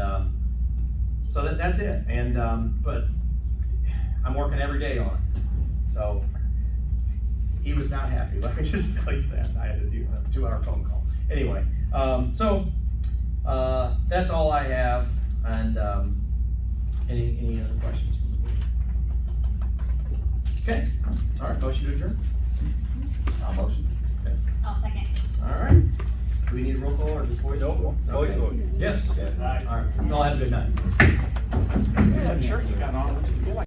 so that's it. And, but I'm working every day on it. So he was not happy, let me just tell you that. I had to do a 2-hour phone call. Anyway, so, that's all I have, and, any other questions? Okay, all right, motion to adjourn? I'll motion. Okay. I'll second. All right, do we need a roll call or just voice? Nope, voice vote. Yes? Yes. All right, y'all have a good night. That shirt you got on, looks good.